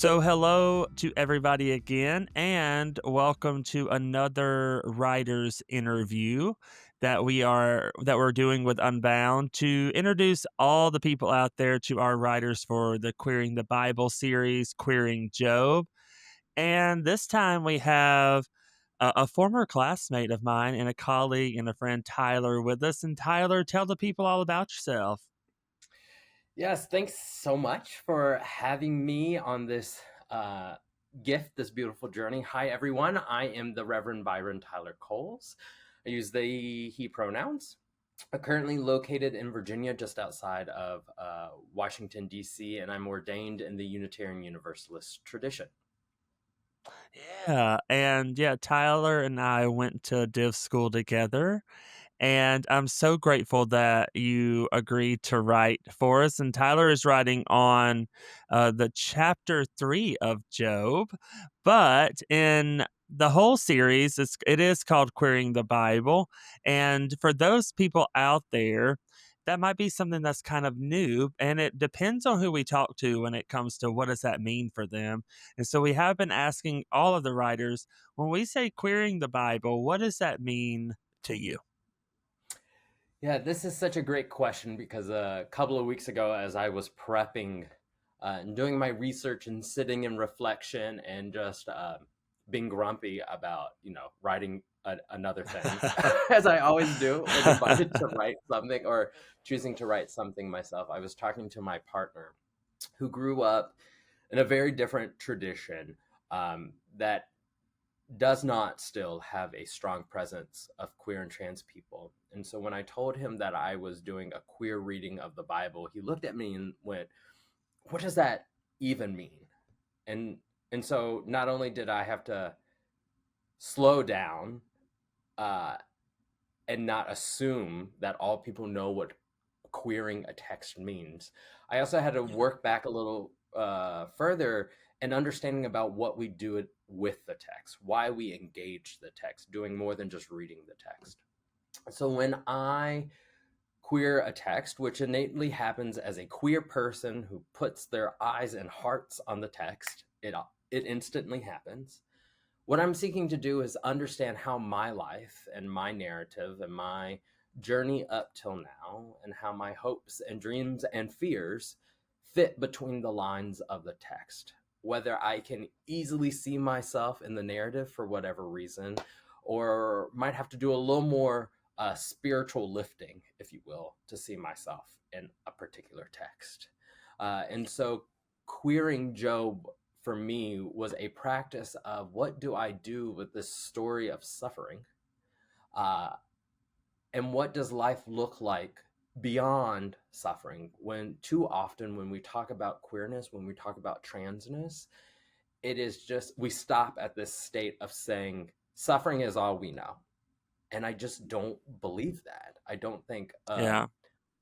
So hello to everybody again, and welcome to another writer's interview that we're doing with Unbound to introduce all the people out there to our writers for the Queering the Bible series, Queering Job. And this time we have a former classmate of mine and a colleague and a friend, Tyler, with us. And Tyler, tell the people all about yourself. Yes, thanks so much for having me on this this beautiful journey. Hi, everyone. I am the Reverend Byron Tyler Coles. I use they, he pronouns. I'm currently located in Virginia, just outside of Washington, D.C., and I'm ordained in the Unitarian Universalist tradition. Yeah, Tyler and I went to div school together. And I'm so grateful that you agreed to write for us. And Tyler is writing on the chapter 3 of Job. But in the whole series, it is called Querying the Bible. And for those people out there, that might be something that's kind of new, and it depends on who we talk to when it comes to what does that mean for them. And so we have been asking all of the writers, when we say querying the Bible, what does that mean to you? Yeah, this is such a great question because a couple of weeks ago, as I was prepping and doing my research and sitting in reflection and just being grumpy about, writing another thing, as I always do when invited to write something or choosing to write something myself, I was talking to my partner who grew up in a very different tradition that does not still have a strong presence of queer and trans people. And so when I told him that I was doing a queer reading of the Bible, he looked at me and went, "What does that even mean?" And and so not only did I have to slow down uh, and not assume that all people know what queering a text means, I also had to work back a little further and understanding about what we do it with the text, why we engage the text, doing more than just reading the text. So when I queer a text, which innately happens as a queer person who puts their eyes and hearts on the text, it instantly happens. What I'm seeking to do is understand how my life and my narrative and my journey up till now and how my hopes and dreams and fears fit between the lines of the text. Whether I can easily see myself in the narrative for whatever reason, or might have to do a little more spiritual lifting, if you will, to see myself in a particular text. And so, queering Job for me was a practice of what do I do with this story of suffering, uh, and what does life look like beyond suffering, when too often when we talk about queerness, when we talk about transness, it is just we stop at this state of saying suffering is all we know. And I just don't believe that. I don't think Yeah.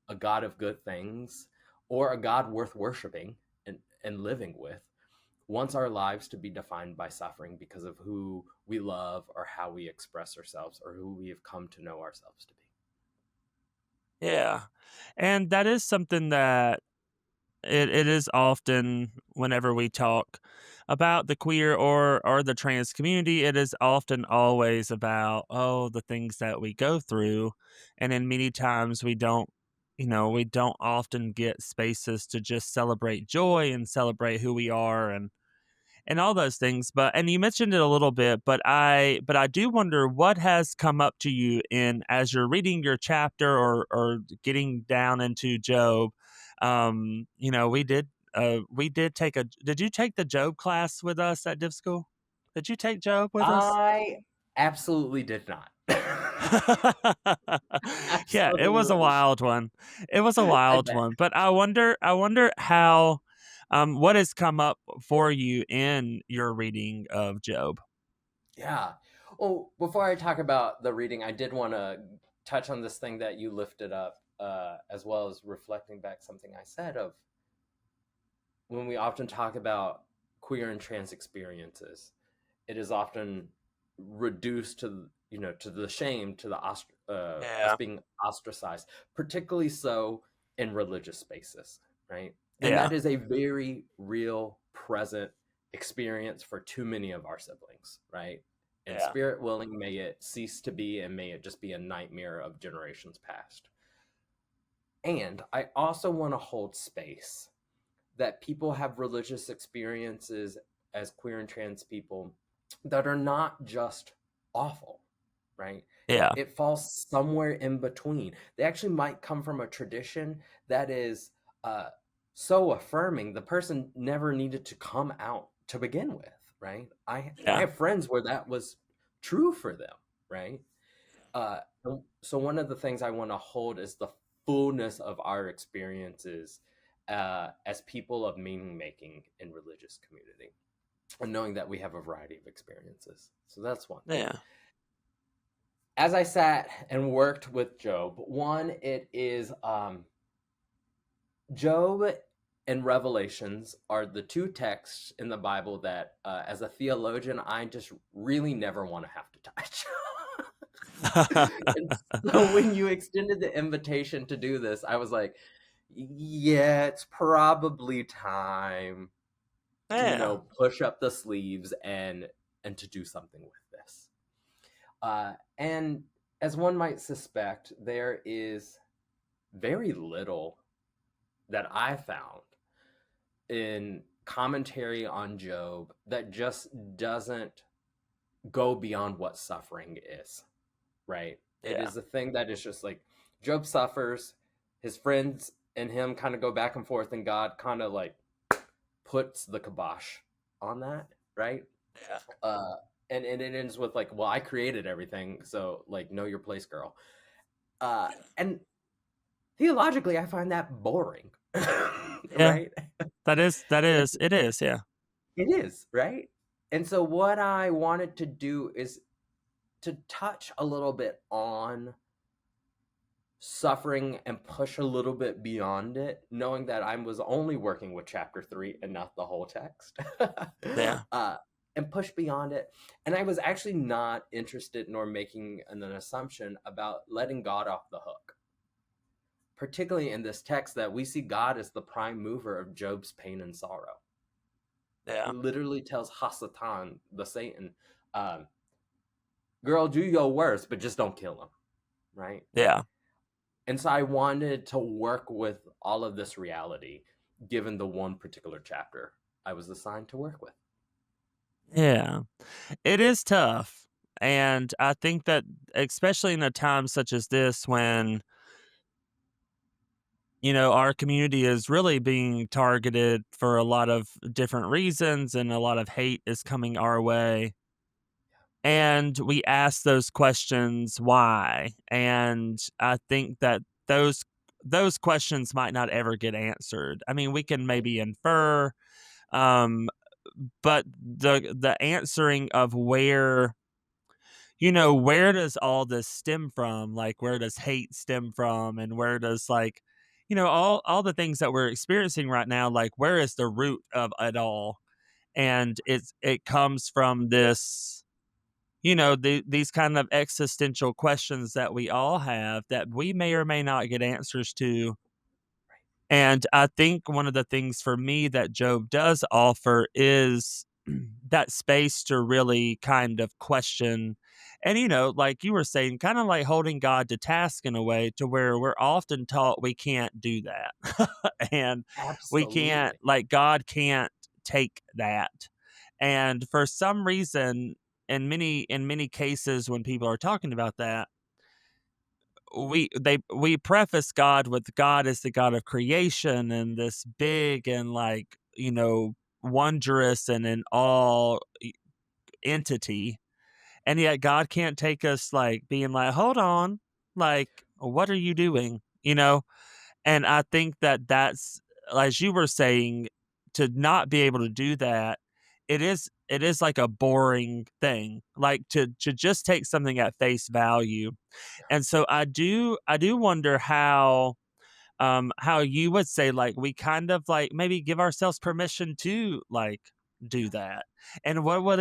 a God of good things or a God worth worshiping and living with wants our lives to be defined by suffering because of who we love or how we express ourselves or who we have come to know ourselves to be. Yeah. And that is something that it is often whenever we talk about the queer or the trans community, it is often always about, oh, the things that we go through. And then many times we don't often get spaces to just celebrate joy and celebrate who we are and all those things. But and you mentioned it a little bit, but I do wonder what has come up to you in as you're reading your chapter or getting down into Job. We did take a did you take the Job class with us at Div School? Did you take Job with us? I absolutely did not. Yeah, it was a Absolutely. wild one. It was a I wild bet. one. But I wonder how what has come up for you in your reading of Job. Yeah. Well, before I talk about the reading, I did want to touch on this thing that you lifted up, as well as reflecting back something I said of when we often talk about queer and trans experiences, it is often reduced to to the shame, to the us Yeah. being ostracized, particularly so in religious spaces, right? And Yeah. that is a very real, present experience for too many of our siblings, right? And Yeah. spirit willing, may it cease to be, and may it just be a nightmare of generations past. And I also want to hold space that people have religious experiences as queer and trans people that are not just awful, right? Yeah. It falls somewhere in between. They actually might come from a tradition that is uh, so affirming. The person never needed to come out to begin with, right? I Yeah. have friends where that was true for them, right? Uh, so one of the things I want to hold is the fullness of our experiences as people of meaning making in religious community, and knowing that we have a variety of experiences. So that's one. Yeah. As I sat and worked with Job, one, it is Job and Revelations are the two texts in the Bible that, as a theologian, I just really never want to have to touch. And so when you extended the invitation to do this, I was like, yeah, it's probably time to, Yeah. push up the sleeves and to do something with this. And as one might suspect, there is very little that I found in commentary on Job that just doesn't go beyond what suffering is, right? It Yeah. is a thing that is just like Job suffers, his friends and him kind of go back and forth, and God kind of like puts the kibosh on that, right? Yeah. Uh, and it ends with like, well, I created everything, so like, know your place, girl. And theologically, I find that boring, Yeah. right? It is. Yeah. It is, right? And so, what I wanted to do is to touch a little bit on suffering and push a little bit beyond it, knowing that I was only working with chapter 3 and not the whole text, Yeah. uh, and push beyond it. And I was actually not interested nor making an assumption about letting God off the hook, particularly in this text that we see God as the prime mover of Job's pain and sorrow. Yeah. He literally tells Hasatan, the Satan, um, girl, do your worst, but just don't kill him, right? Yeah. And so I wanted to work with all of this reality, given the one particular chapter I was assigned to work with. Yeah. It is tough. And I think that especially in a time such as this when, our community is really being targeted for a lot of different reasons and a lot of hate is coming our way. And we ask those questions why. And I think that those questions might not ever get answered. I mean, we can maybe infer, um, but the answering of where does all this stem from? Like, where does hate stem from? And where does, like, all the things that we're experiencing right now, like, where is the root of it all? And it comes from this, these kind of existential questions that we all have that we may or may not get answers to. And I think one of the things for me that Job does offer is that space to really kind of question. And, like you were saying, kind of like holding God to task in a way to where we're often taught we can't do that. And we can't, Absolutely. like, God can't take that. And for some reason, in many cases when people are talking about that, we preface God with God is the God of creation and this big and, like, wondrous and in all entity. And yet God can't take us, like, being like, hold on, like, what are you doing? And I think that that's, as you were saying, to not be able to do that, it is like a boring thing, like, to just take something at face value. And so I do wonder how you would say, like, we kind of, like, maybe give ourselves permission to, like, do that. And what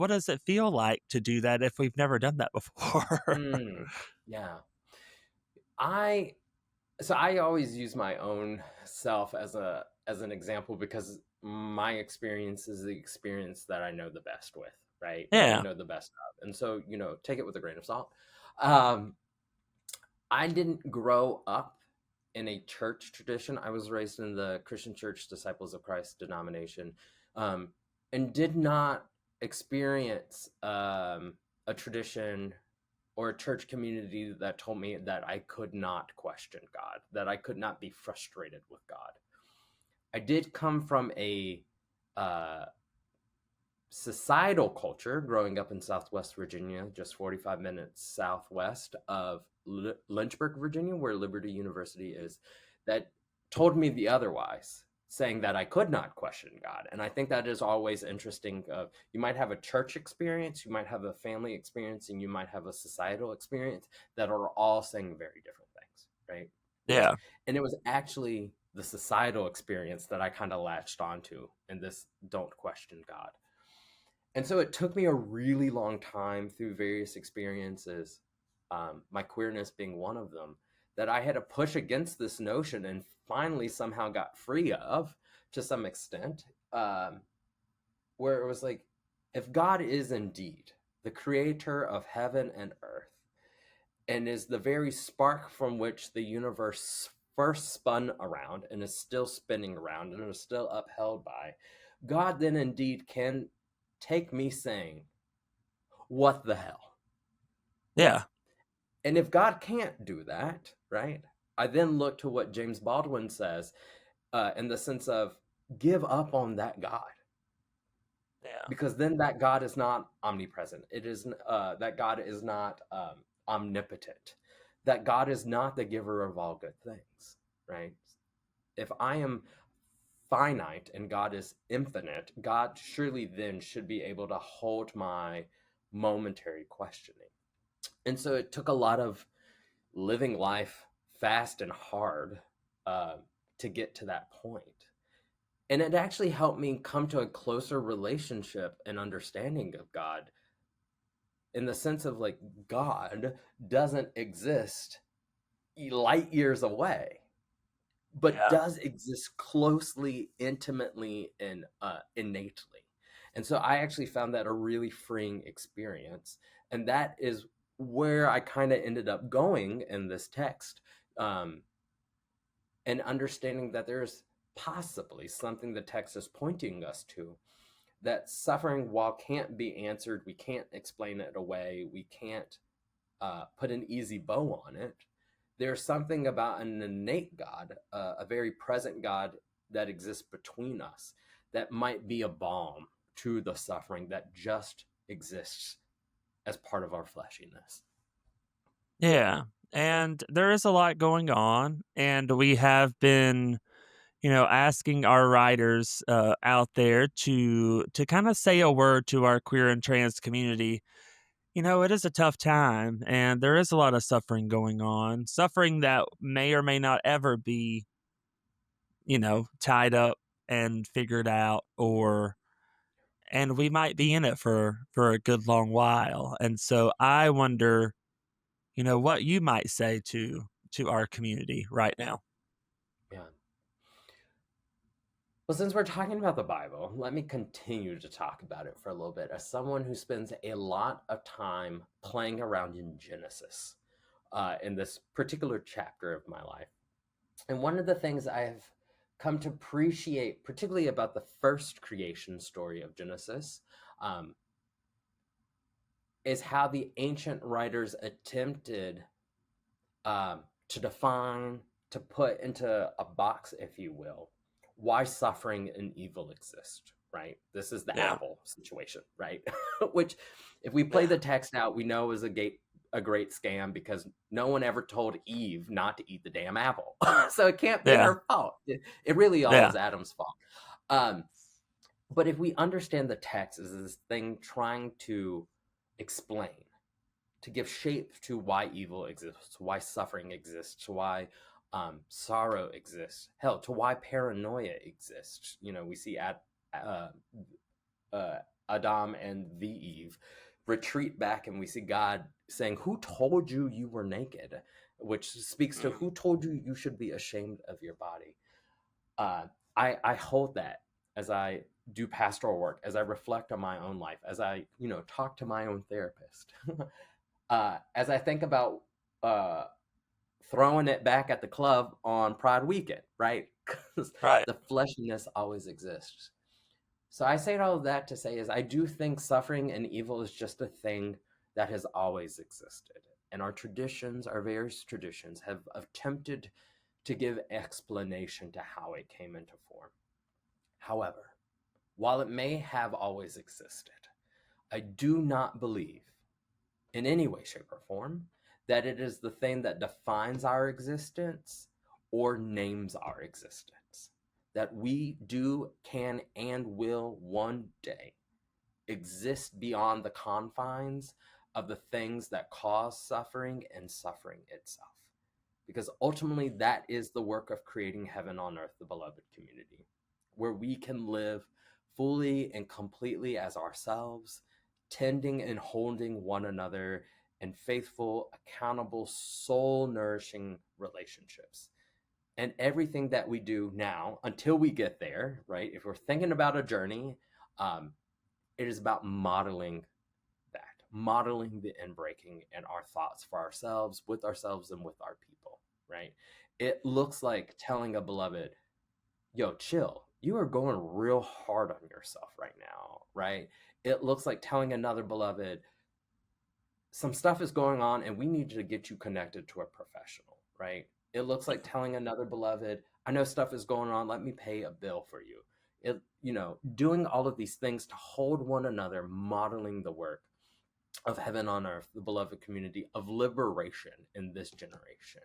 does it feel like to do that if we've never done that before? Mm, yeah. I so I always use my own self as an example because my experience is the experience that I know the best with, right? That I Yeah. know the best of. And so, take it with a grain of salt. Um, I didn't grow up in a church tradition. I was raised in the Christian Church Disciples of Christ denomination, um, and did not experience a tradition or a church community that told me that I could not question God, that I could not be frustrated with God. I did come from a uh, societal culture growing up in Southwest Virginia, just 45 minutes southwest of Lynchburg, Virginia, where Liberty University is, that told me the otherwise, saying that I could not question God. And I think that is always interesting. You might have a church experience, you might have a family experience, and you might have a societal experience that are all saying very different things, right? Yeah. And it was actually the societal experience that I kind of latched onto in this don't question God. And so it took me a really long time through various experiences, my queerness being one of them, that I had to push against this notion and finally somehow got free of to some extent, where it was like, if God is indeed the creator of heaven and earth and is the very spark from which the universe first spun around and is still spinning around and is still upheld by, God then indeed can take me saying, what the hell? Yeah. And if God can't do that, right? I then look to what James Baldwin says in the sense of give up on that God, Yeah. because then that God is not omnipresent. It is that God is not omnipotent. That God is not the giver of all good things, right? If I am finite and God is infinite, God surely then should be able to hold my momentary questioning. And so it took a lot of living life fast and hard uh, to get to that point. And it actually helped me come to a closer relationship and understanding of God, in the sense of like, God doesn't exist light years away, but Yeah. does exist closely, intimately, and innately. And so I actually found that a really freeing experience. And that is where I kind of ended up going in this text, um, and understanding that there's possibly something the text is pointing us to, that suffering, while can't be answered, we can't explain it away, we can't put an easy bow on it. There's something about an innate God, a very present God that exists between us, that might be a balm to the suffering that just exists as part of our fleshiness. Yeah. And there is a lot going on, and we have been, asking our writers out there to kind of say a word to our queer and trans community. It is a tough time, and there is a lot of suffering going on, suffering that may or may not ever be, tied up and figured out, or and we might be in it for a good long while. And so I wonder, what you might say to our community right now. Yeah. Well, since we're talking about the Bible, let me continue to talk about it for a little bit. As someone who spends a lot of time playing around in Genesis, in this particular chapter of my life, and one of the things I've come to appreciate, particularly about the first creation story of Genesis, um, is how the ancient writers attempted to define, to put into a box, if you will, why suffering and evil exist, right? This is the Yeah. apple situation, right? Which, if we play Yeah. the text out, we know is a great scam, because no one ever told Eve not to eat the damn apple. So it can't be Yeah. her fault. It really all Yeah. is Adam's fault. Um, but if we understand the text as this thing trying to explain, to give shape to why evil exists, why suffering exists, why sorrow exists, hell, to why paranoia exists. We see uh, uh, Adam and the Eve retreat back, and we see God saying, "Who told you you were naked?" Which speaks to, Mm. who told you you should be ashamed of your body. Uh, I hold that. as I do pastoral work, as I reflect on my own life, as I, talk to my own therapist, as I think about uh, throwing it back at the club on Pride weekend, right? Because Right. the fleshiness always exists. So I say all of that to say is I do think suffering and evil is just a thing that has always existed. And our traditions, our various traditions, have attempted to give explanation to how it came into form. However, while it may have always existed, I do not believe in any way, shape, or form that it is the thing that defines our existence or names our existence. That we do, can, and will one day exist beyond the confines of the things that cause suffering and suffering itself. Because ultimately, that is the work of creating heaven on earth, the beloved community, where we can live fully and completely as ourselves, tending and holding one another in faithful, accountable, soul nourishing relationships. And everything that we do now until we get there, right? If we're thinking about a journey, it is about modeling that, modeling the inbreaking in our thoughts for ourselves, and with our people, right? It looks like telling a beloved, yo, chill. You are going real hard on yourself right now, right? It looks like telling another beloved, some stuff is going on and we need to get you connected to a professional, right? It looks like telling another beloved, I know stuff is going on, let me pay a bill for you. It, doing all of these things to hold one another, modeling the work of heaven on earth, the beloved community of liberation in this generation.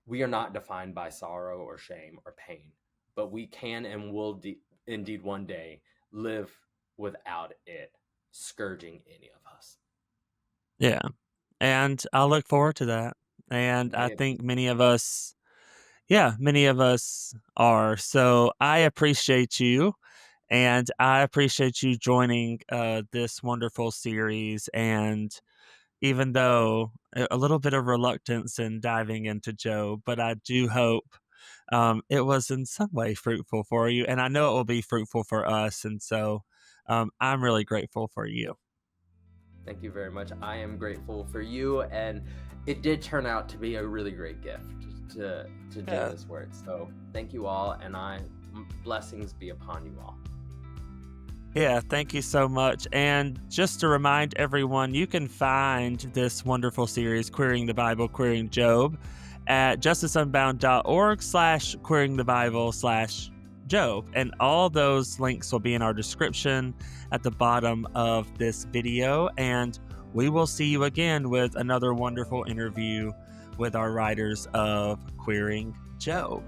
We are not defined by sorrow or shame or pain, but we can and will indeed one day live without it scourging any of us. Yeah. And I look forward to that. And I Hey, think many of us are. So I appreciate you. And I appreciate you joining this wonderful series. And even though a little bit of reluctance in diving into Job, but I do hope it was in some way fruitful for you. And I know it will be fruitful for us. And so I'm really grateful for you. thank you very much. I am grateful for you, and it did turn out to be a really great gift to do Yeah. this work. So thank you all, and blessings be upon you all. Yeah, thank you so much. And just to remind everyone, you can find this wonderful series, Querying the Bible, Querying Job, at justiceunbound.org/querying the Bible/Job. And all those links will be in our description at the bottom of this video. And we will see you again with another wonderful interview with our writers of Querying Job.